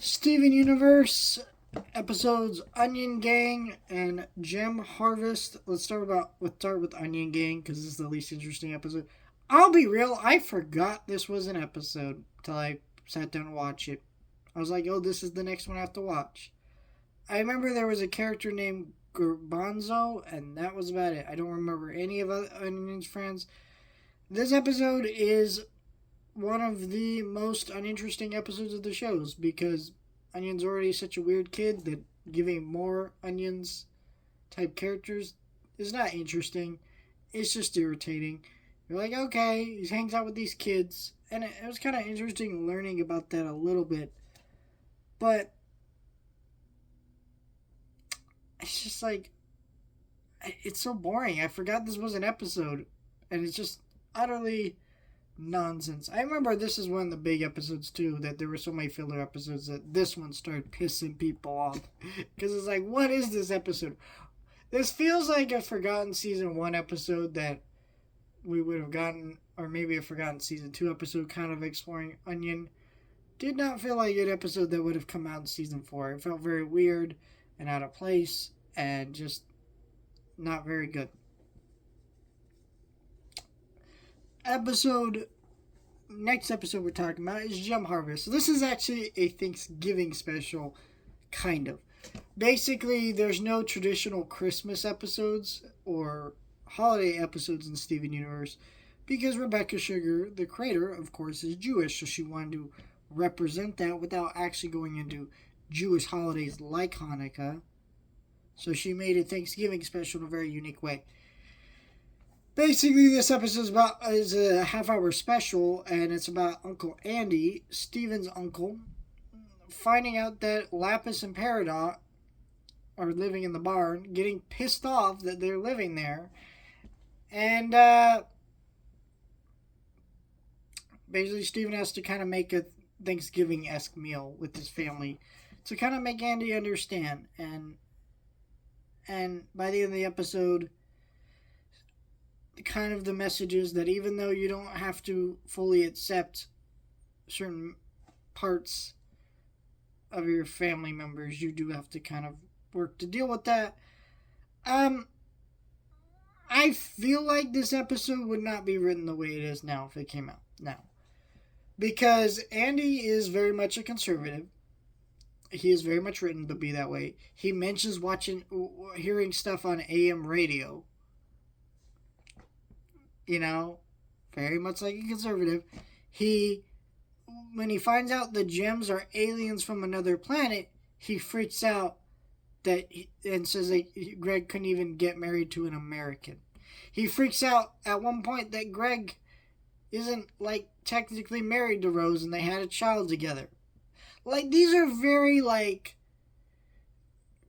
Steven Universe episodes Onion Gang and Gem Harvest. Let's start with Onion Gang because this is the least interesting episode. I'll be real, I forgot this was an episode till I sat down and watched it. I was like, oh, this is the next one I have to watch. I remember there was a character named Garbanzo, and that was about it. I don't remember any of Onion's friends. This episode is one of the most uninteresting episodes of the shows because Onion's already such a weird kid that giving more Onions type characters is not interesting. It's just irritating. You're like, okay, he hangs out with these kids, and it was kind of interesting learning about that a little bit. But it's just like, it's so boring. I forgot this was an episode, and it's just utterly nonsense. I remember this is one of the big episodes too, that there were so many filler episodes that this one started pissing people off. Because it's like, what is this episode? This feels like a forgotten season 1 episode that we would have gotten, or maybe a forgotten season 2 episode kind of exploring Onion. Did not feel like an episode that would have come out in season 4. It felt very weird and out of place and just not very good. Next episode we're talking about is Gem Harvest. So this is actually a Thanksgiving special, kind of. Basically, there's no traditional Christmas episodes or holiday episodes in Steven Universe because Rebecca Sugar, the creator, of course, is Jewish, so she wanted to represent that without actually going into Jewish holidays like Hanukkah. So she made a Thanksgiving special in a very unique way. Basically, this episode is a half-hour special, and it's about Uncle Andy, Steven's uncle, finding out that Lapis and Peridot are living in the barn, getting pissed off that they're living there, and basically Steven has to kind of make a Thanksgiving-esque meal with his family to kind of make Andy understand, and by the end of the episode, kind of the message is that even though you don't have to fully accept certain parts of your family members, you do have to kind of work to deal with that. I feel like this episode would not be written the way it is now if it came out now. Because Andy is very much a conservative. He is very much written to be that way. He mentions hearing stuff on AM radio. You know, very much like a conservative. When he finds out the gems are aliens from another planet, he freaks out and says that Greg couldn't even get married to an American. He freaks out at one point that Greg isn't like technically married to Rose and they had a child together. Like, these are very like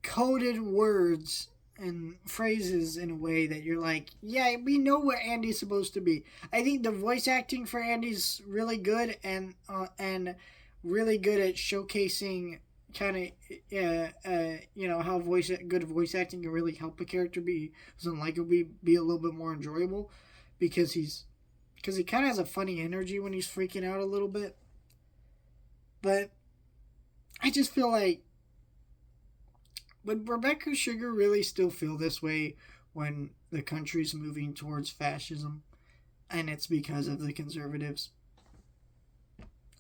coded words and phrases in a way that you're like, yeah, we know what Andy's supposed to be. I think the voice acting for Andy's really good and really good at showcasing kind of how good voice acting can really help a character be unlikely be a little bit more enjoyable because he kind of has a funny energy when he's freaking out a little bit. But I just feel like, would Rebecca Sugar really still feel this way when the country's moving towards fascism and it's because of the conservatives?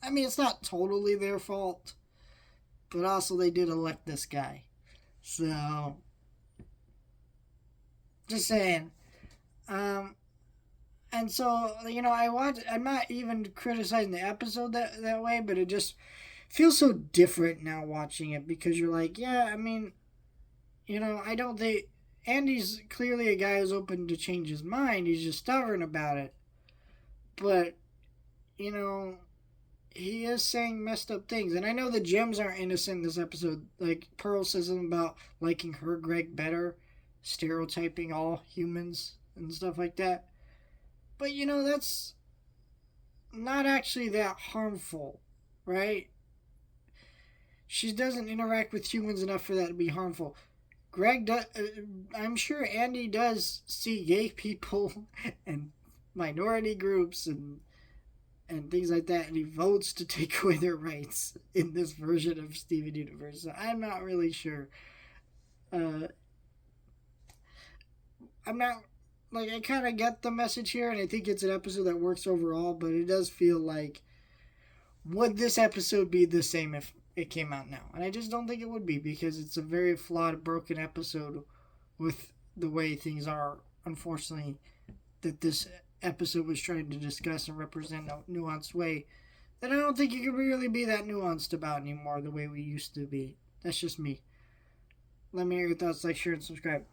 I mean, it's not totally their fault, but also they did elect this guy. So, just saying. And so, I'm not even criticizing the episode that way, but it just feels so different now watching it because you're like, yeah, I mean, I don't think Andy's clearly a guy who's open to change his mind. He's just stubborn about it. But, he is saying messed up things. And I know the gems aren't innocent in this episode. Like, Pearl says something about liking her Greg better, stereotyping all humans and stuff like that. But, that's not actually that harmful, right? She doesn't interact with humans enough for that to be harmful. I'm sure Andy does see gay people and minority groups and and things like that, and he votes to take away their rights in this version of Steven Universe. So I'm not really sure. I'm not like, I kind of get the message here, and I think it's an episode that works overall, but it does feel like, would this episode be the same if it came out now? And I just don't think it would be, because it's a very flawed, broken episode with the way things are, unfortunately, that this episode was trying to discuss and represent a nuanced way that I don't think you can really be that nuanced about anymore the way we used to be. That's just me. Let me hear your thoughts, like, share, and subscribe.